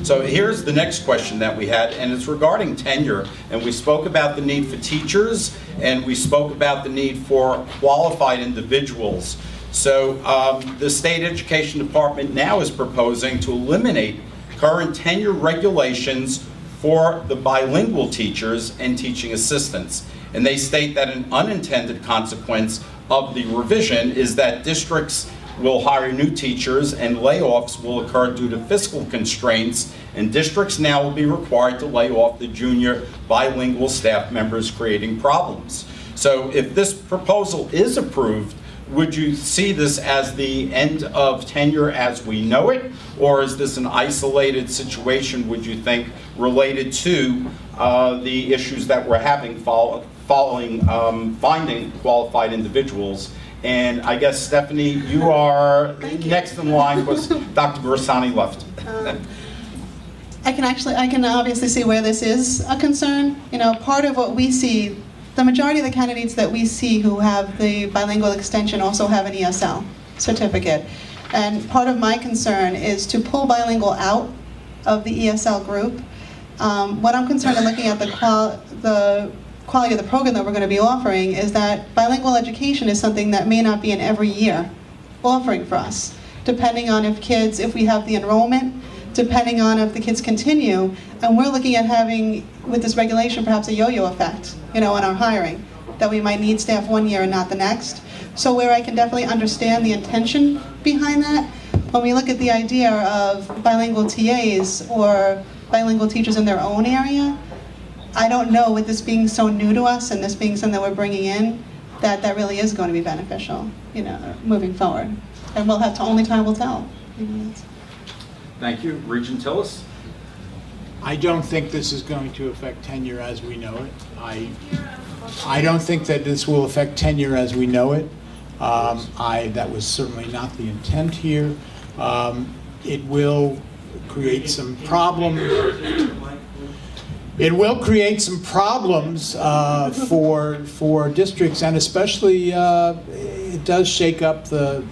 So here's the next question that we had, and it's regarding tenure. And we spoke about the need for teachers, and we spoke about the need for qualified individuals. So the State Education Department now is proposing to eliminate current tenure regulations for the bilingual teachers and teaching assistants. And they state that an unintended consequence of the revision is that districts will hire new teachers and layoffs will occur due to fiscal constraints, and districts now will be required to lay off the junior bilingual staff members, creating problems. So if this proposal is approved, would you see this as the end of tenure as we know it, or is this an isolated situation, would you think, related to the issues that we're having following finding qualified individuals? And I guess, Stephanie, you are next in line because Dr. Bersani left. I can obviously see where this is a concern. You know, part of what we see, the majority of the candidates that we see who have the bilingual extension also have an ESL certificate. And part of my concern is to pull bilingual out of the ESL group. What I'm concerned in looking at the quality of the program that we're going to be offering is that bilingual education is something that may not be an every year offering for us, depending on if we have the enrollment, depending on if the kids continue, and we're looking at having, with this regulation, perhaps a yo-yo effect, you know, on our hiring, that we might need staff one year and not the next. So where I can definitely understand the intention behind that, when we look at the idea of bilingual TAs or bilingual teachers in their own area, I don't know, with this being so new to us and this being something that we're bringing in, that really is going to be beneficial, you know, moving forward. And we'll have to, only time will tell. Thank you. Regent Tillis? I don't think this is going to affect tenure as we know it. I don't think that this will affect tenure as we know it. That was certainly not the intent here. It will create some problems. It will create some problems for districts, and especially it does shake up the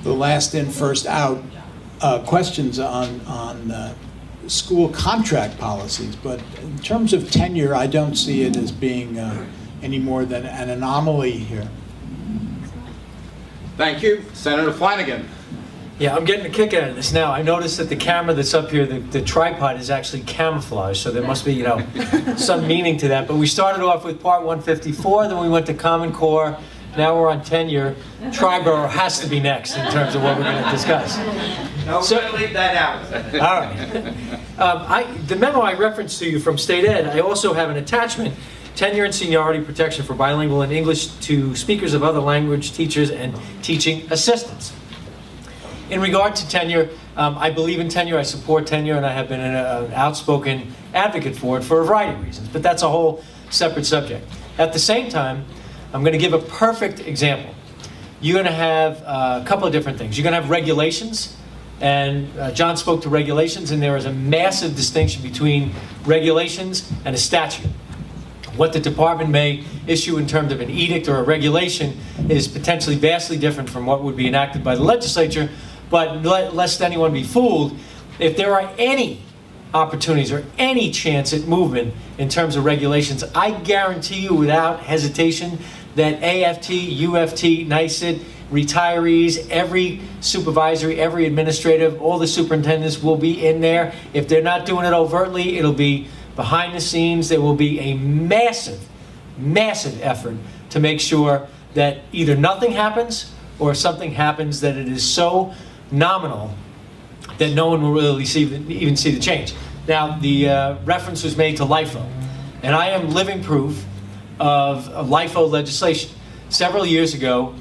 last in, first out questions on school contract policies. But in terms of tenure, I don't see it as being any more than an anomaly here. Thank you. Senator Flanagan. Yeah, I'm getting a kick out of this now. I noticed that the camera that's up here, the tripod is actually camouflaged, so there must be, you know, some meaning to that. But we started off with part 154, then we went to Common Core, now we're on tenure. Triborough has to be next in terms of what we're going to discuss. No, we're going to leave that out. All right. The memo I referenced to you from State Ed, I also have an attachment, tenure and seniority protection for bilingual and English to speakers of other language teachers and teaching assistants. In regard to tenure, I believe in tenure, I support tenure, and I have been an outspoken advocate for it for a variety of reasons, but that's a whole separate subject. At the same time, I'm going to give a perfect example. You're going to have a couple of different things. You're going to have regulations, and John spoke to regulations, and there is a massive distinction between regulations and a statute. What the department may issue in terms of an edict or a regulation is potentially vastly different from what would be enacted by the legislature. But lest anyone be fooled, if there are any opportunities or any chance at movement in terms of regulations, I guarantee you without hesitation that AFT, UFT, NICET, retirees, every supervisory, every administrative, all the superintendents will be in there. If they're not doing it overtly, it'll be behind the scenes. There will be a massive, massive effort to make sure that either nothing happens or something happens that it is so nominal that no one will really even see the change. Now, the reference was made to LIFO, and I am living proof of LIFO legislation. Several years ago,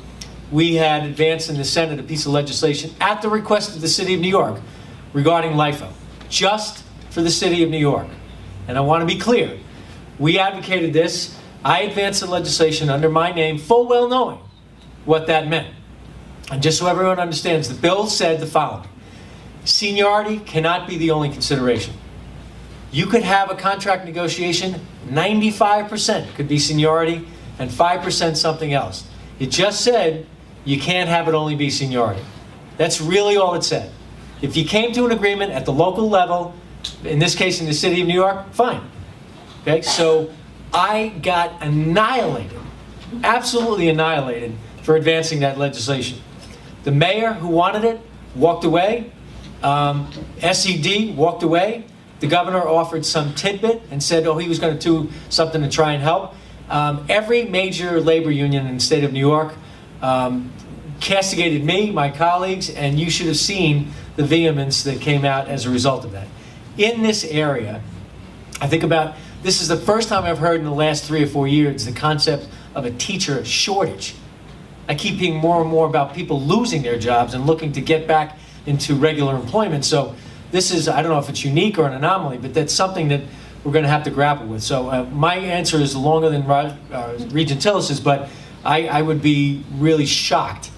we had advanced in the Senate a piece of legislation at the request of the City of New York regarding LIFO, just for the City of New York. And I want to be clear, we advocated this. I advanced the legislation under my name, full well knowing what that meant. And just so everyone understands, the bill said the following: seniority cannot be the only consideration. You could have a contract negotiation, 95% could be seniority and 5% something else. It just said you can't have it only be seniority. That's really all it said. If you came to an agreement at the local level, in this case in the city of New York, fine. Okay, so I got annihilated, absolutely annihilated for advancing that legislation. The mayor who wanted it walked away. SED walked away. The governor offered some tidbit and said, oh, he was going to do something to try and help. Every major labor union in the state of New York castigated me, my colleagues, and you should have seen the vehemence that came out as a result of that. In this area, I think about, this is the first time I've heard in the last 3 or 4 years the concept of a teacher shortage. I keep hearing more and more about people losing their jobs and looking to get back into regular employment. So this is, I don't know if it's unique or an anomaly, but that's something that we're going to have to grapple with. So my answer is longer than Regent Tillis's, but I would be really shocked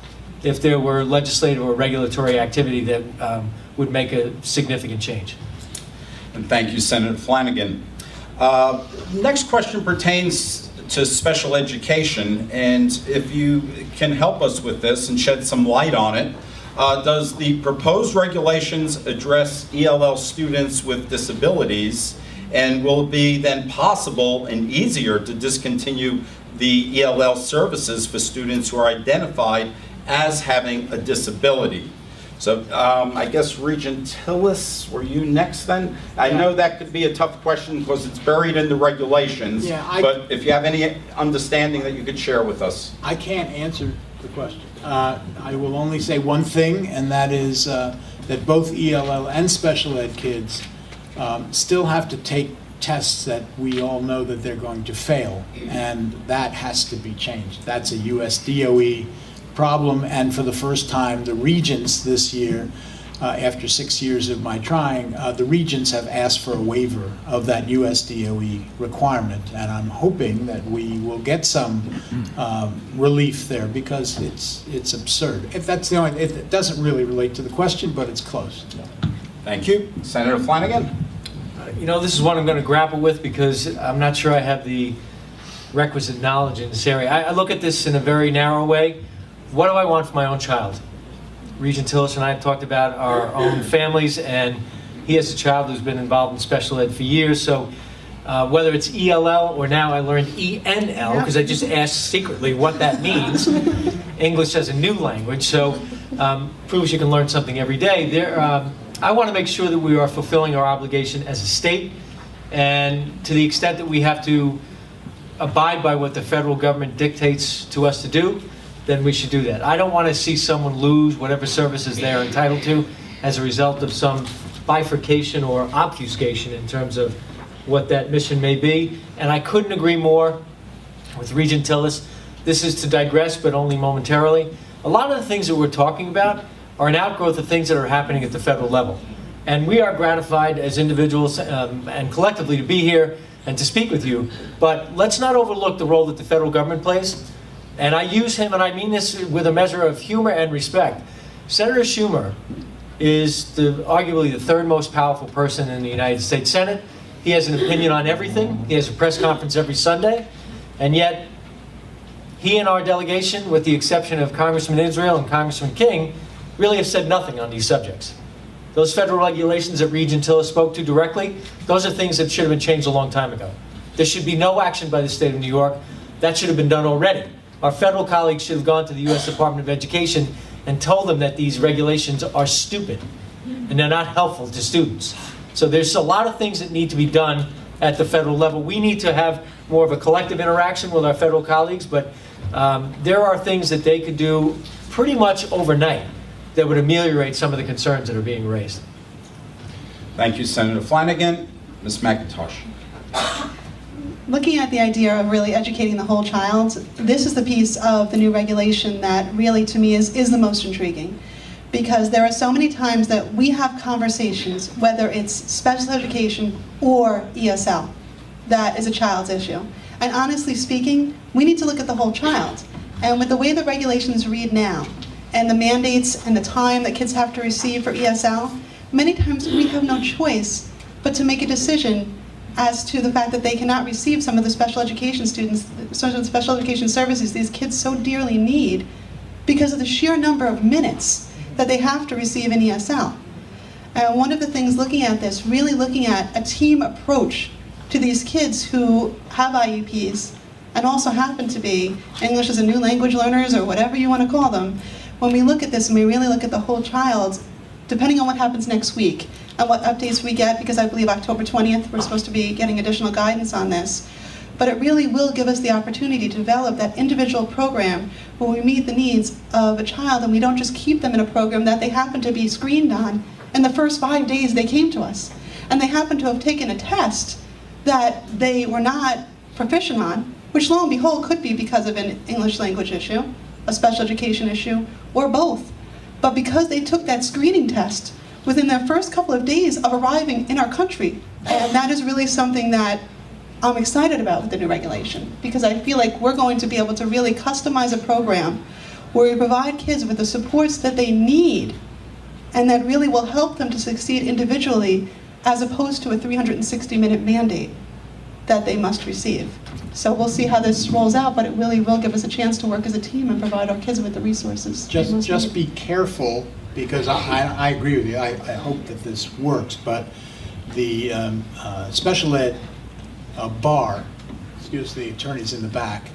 if there were legislative or regulatory activity that would make a significant change. And thank you, Senator Flanagan. Next question pertains to special education, and if you can help us with this and shed some light on it, does the proposed regulations address ELL students with disabilities, and will it be then possible and easier to discontinue the ELL services for students who are identified as having a disability? So I guess Regent Tillis, were you next then? I know that could be a tough question because it's buried in the regulations, but if you have any understanding that you could share with us. I can't answer the question. I will only say one thing, and that is that both ELL and special ed kids still have to take tests that we all know that they're going to fail, and that has to be changed. That's a US DOE problem, and for the first time, the regents this year, after 6 years of my trying, the regents have asked for a waiver of that US DOE requirement, and I'm hoping that we will get some relief there, because it's absurd. If that's the only, it doesn't really relate to the question, but it's close. Thank you. Senator Flanagan. You know, this is one I'm going to grapple with because I'm not sure I have the requisite knowledge in this area. I look at this in a very narrow way. What do I want for my own child? Regent Tillis and I have talked about our own families, and he has a child who's been involved in special ed for years. So whether it's ELL or now I learned ENL, because I just asked secretly what that means. English as a new language, so proves you can learn something every day. I want to make sure that we are fulfilling our obligation as a state, and to the extent that we have to abide by what the federal government dictates to us to do, then we should do that. I don't want to see someone lose whatever services they're entitled to as a result of some bifurcation or obfuscation in terms of what that mission may be. And I couldn't agree more with Regent Tillis. This is to digress, but only momentarily. A lot of the things that we're talking about are an outgrowth of things that are happening at the federal level. And we are gratified as individuals and collectively to be here and to speak with you. But let's not overlook the role that the federal government plays. And I use him, and I mean this with a measure of humor and respect. Senator Schumer is arguably the third most powerful person in the United States Senate. He has an opinion on everything. He has a press conference every Sunday. And yet, he and our delegation, with the exception of Congressman Israel and Congressman King, really have said nothing on these subjects. Those federal regulations that Regent Tillis spoke to directly, those are things that should have been changed a long time ago. There should be no action by the state of New York. That should have been done already. Our federal colleagues should have gone to the U.S. Department of Education and told them that these regulations are stupid and they're not helpful to students. So there's a lot of things that need to be done at the federal level. We need to have more of a collective interaction with our federal colleagues, but there are things that they could do pretty much overnight that would ameliorate some of the concerns that are being raised. Thank you, Senator Flanagan. Ms. McIntosh. Looking at the idea of really educating the whole child, this is the piece of the new regulation that really, to me, is the most intriguing. Because there are so many times that we have conversations, whether it's special education or ESL, that is a child's issue. And honestly speaking, we need to look at the whole child. And with the way the regulations read now, and the mandates and the time that kids have to receive for ESL, many times we have no choice but to make a decision as to the fact that they cannot receive some of the special education students, special education services these kids so dearly need because of the sheer number of minutes that they have to receive in ESL. And one of the things looking at this, really looking at a team approach to these kids who have IEPs and also happen to be English as a new language learners or whatever you want to call them, when we look at this and we really look at the whole child, depending on what happens next week and what updates we get, because I believe October 20th we're supposed to be getting additional guidance on this, but it really will give us the opportunity to develop that individual program where we meet the needs of a child and we don't just keep them in a program that they happen to be screened on in the first 5 days they came to us. And they happen to have taken a test that they were not proficient on, which lo and behold could be because of an English language issue, a special education issue, or both. But because they took that screening test within their first couple of days of arriving in our country, and that is really something that I'm excited about with the new regulation, because I feel like we're going to be able to really customize a program where we provide kids with the supports that they need and that really will help them to succeed individually, as opposed to a 360-minute mandate that they must receive. So we'll see how this rolls out, but it really will give us a chance to work as a team and provide our kids with the resources. Just be careful, because I agree with you. I hope that this works, but the special ed bar, excuse the attorneys in the back,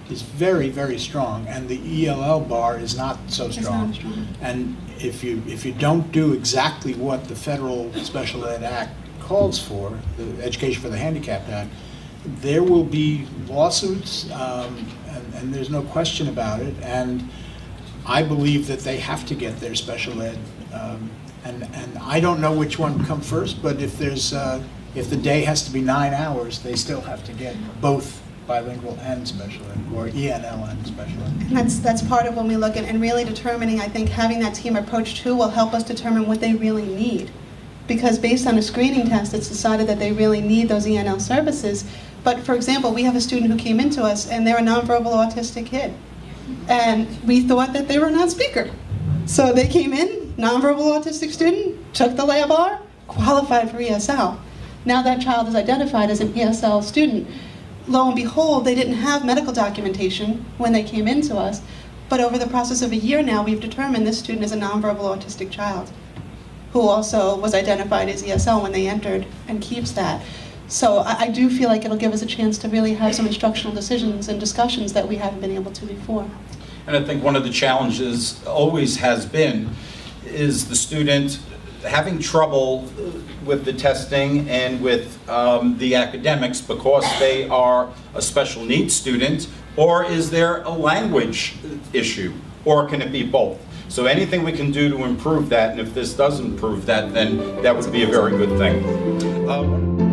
is very, very strong, and the ELL bar is not so strong. It's not strong. And if you don't do exactly what the Federal Special Ed Act calls for, the Education for the Handicapped Act, there will be lawsuits, and there's no question about it. And I believe that they have to get their special ed, and I don't know which one come first, but if the day has to be 9 hours, they still have to get both bilingual and special ed, or ENL and special ed. And that's part of when we look at, and really determining, I think having that team approach too will help us determine what they really need. Because based on a screening test, it's decided that they really need those ENL services. But for example, we have a student who came into us and they're a nonverbal autistic kid. And we thought that they were a non-speaker. So they came in, nonverbal autistic student, took the lab R, qualified for ESL. Now that child is identified as an ESL student. Lo and behold, they didn't have medical documentation when they came into us, but over the process of a year now, we've determined this student is a nonverbal autistic child who also was identified as ESL when they entered and keeps that. So I do feel like it'll give us a chance to really have some instructional decisions and discussions that we haven't been able to before. And I think one of the challenges always has been is the student having trouble with the testing and with the academics because they are a special needs student, or is there a language issue, or can it be both? So anything we can do to improve that, and if this does improve that, then that would be a very good thing.